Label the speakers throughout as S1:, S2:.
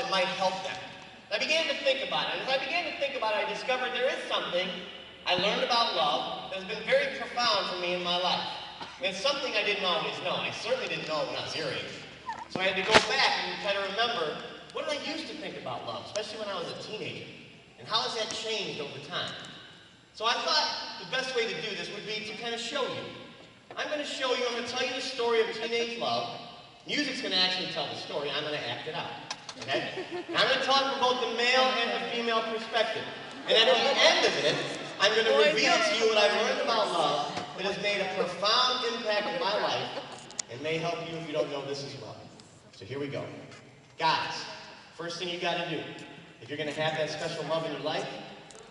S1: that might help them. I began to think about it, and as I began to think about it, I discovered there is something I learned about love that has been very profound for me in my life. And it's something I didn't always know. I certainly didn't know it when I was your age. So I had to go back and try to remember, what did I used to think about love, especially when I was a teenager? And how has that changed over time? So I thought the best way to do this would be to kind of show you. I'm going to show you, I'm going to tell you the story of teenage love. Music's going to actually tell the story. I'm going to act it out. Okay? And I'm going to tell it from both the male and the female perspective. And at the end of it, I'm going to reveal to you what I've learned about love that has made a profound impact in my life and may help you if you don't know this as well. So here we go. Guys, first thing you got to do, if you're going to have that special love in your life,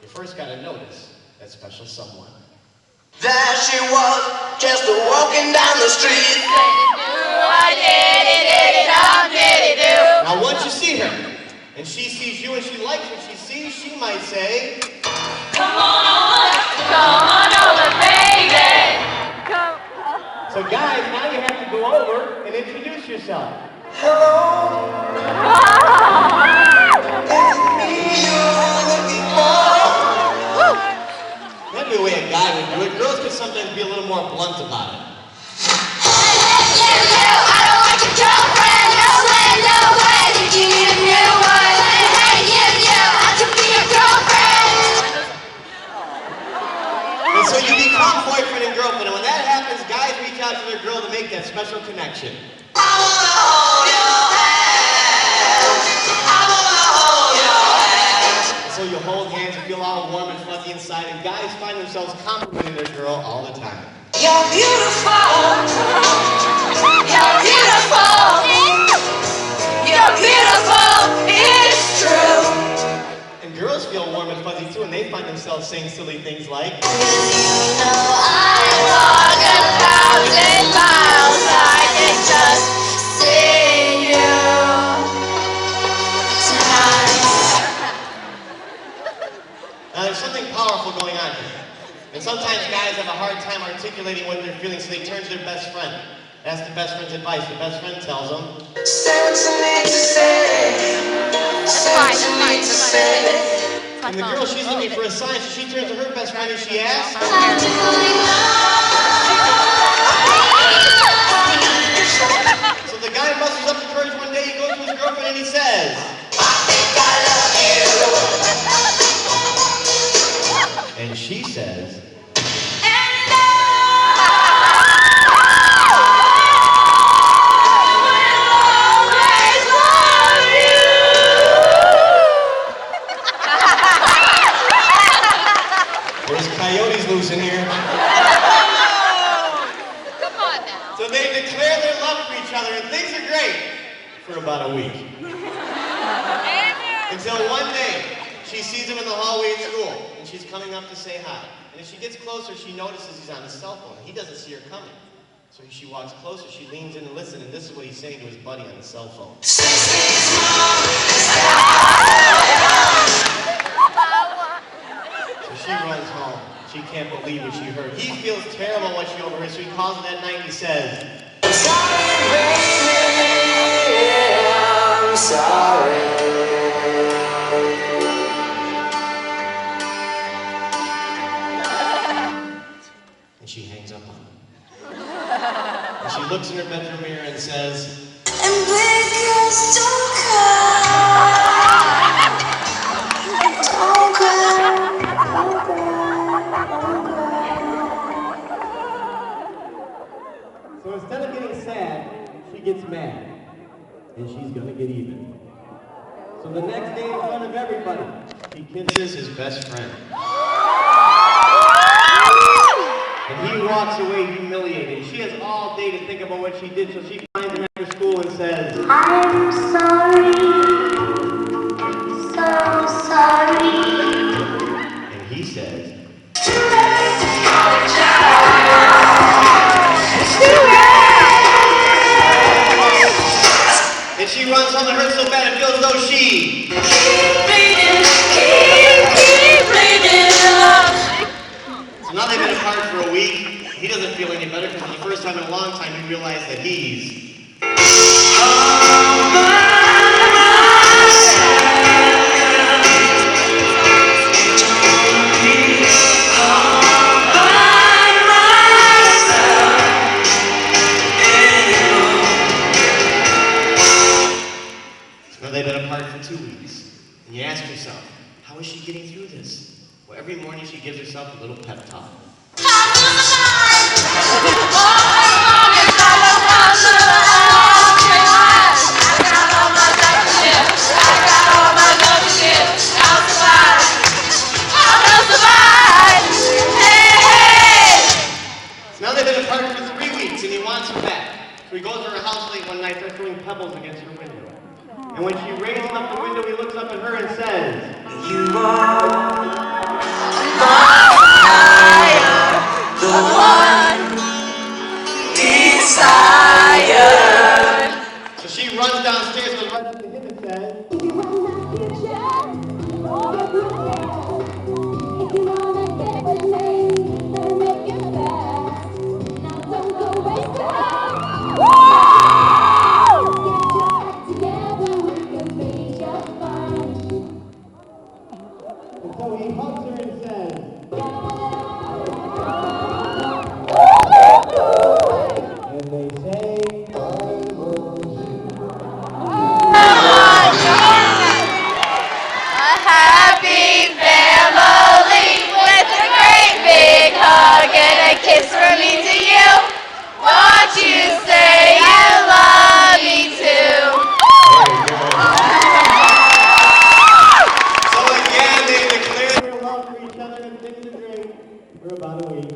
S1: you first got to notice that special someone.
S2: There she was, just walking down the street.
S1: Now once you see her, and she sees you and she likes what she sees, she might say, come on over, baby. So guys, now you have to go over and introduce yourself.
S2: Hello. Is it me you're looking for?
S1: That'd be the way a guy would do it. Girls could sometimes be a little more blunt about it.
S2: I don't like your girlfriend. No way. Did you need a new one? Hey, I could be your girlfriend.
S1: And so you become boyfriend and girlfriend, and when that happens, guys reach out to their girl to make that special connection.
S2: I wanna hold your hand. I wanna hold your hand.
S1: So you hold hands and feel all warm and fuzzy inside, and guys find themselves complimenting their girl all the time.
S2: You're beautiful. You're beautiful. You're beautiful. It's true.
S1: And girls feel warm and fuzzy too, and they find themselves saying silly things like,
S2: You know I walk 1,000 miles. I can just see you tonight.
S1: now there's something powerful going on here. And sometimes guys have a hard time articulating what they're feeling, so they turn to their best friend. That's the best friend's advice. The best friend tells them, and the girl, she's looking for a sign, so she turns to her best friend and she asks, so the guy musters up the courage one day, he goes to his girlfriend and he says,
S2: I think I love you.
S1: and she says, there's coyotes loose in here.
S3: Come on now.
S1: So they declare their love for each other and things are great for about a week. Until one day, she sees him in the hallway at school and she's coming up to say hi. And as she gets closer, she notices he's on his cell phone. He doesn't see her coming. So as she walks closer, she leans in and listens, and this is what he's saying to his buddy on his cell phone. So she runs home. She can't believe what she heard. He feels terrible what she overheard, so he calls her that night and he says,
S2: I'm sorry, baby, I'm sorry.
S1: and she hangs up on him. And she looks in her bedroom mirror and says,
S2: And big girls don't cry. Don't cry.
S1: so instead of getting sad, she gets mad. And she's gonna get even. So the next day in front of everybody, he kisses his best friend. And he walks away humiliated. She has all day to think about what she did, so she finds him after school and says,
S4: I'm sorry, so sorry.
S1: and he says, and she runs home and hurts so bad it feels as though she
S2: Keep bleeding love.
S1: So now they've been apart for a week. He doesn't feel any better because for the first time in a long time he realized that he's
S2: All by myself.
S1: Now they've been apart for 2 weeks. And you ask yourself, how is she getting through this? Well, every morning she gives herself a little pep talk. Now they've been apart for 3 weeks and he wants her back. So he goes to her house late one night, starts throwing pebbles against her window. And when she raises up the window, he looks up at her and says, "You are the one desire." So she runs downstairs, goes right up to him and says, so he hugs her and says, and they say, I love you.
S2: A happy family with a great big hug and a kiss from me to you. Won't you say you love me too?
S1: So again, they declared their love for each other and things to drink for about a week.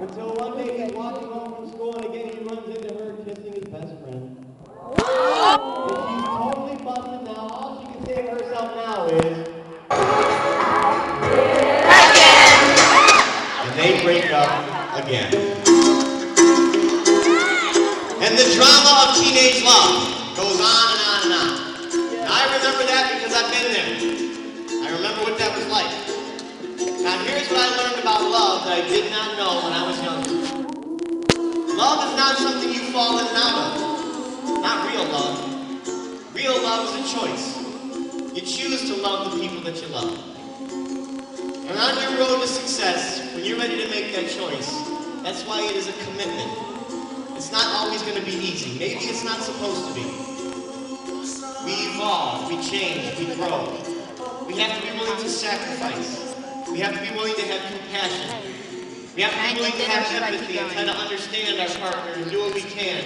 S1: Until one day he's walking home from school and again he runs into her kissing his best friend. And she's totally busted now. All she can say of herself now is,
S2: Again.
S1: and they break up again. And the drama of teenage love goes on and on and on. And I remember that because I've been there. I remember what that was like. Now here's what I learned about love that I did not know when I was younger. Love is not something you fall in and out of. Not real love. Real love is a choice. You choose to love the people that you love. And on your road to success, when you're ready to make that choice, that's why it is a commitment. It's not always going to be easy. Maybe it's not supposed to be. We evolve, we change, we grow. We have to be willing to sacrifice. We have to be willing to have compassion. We have to be willing to have empathy and try to understand our partner and do what we can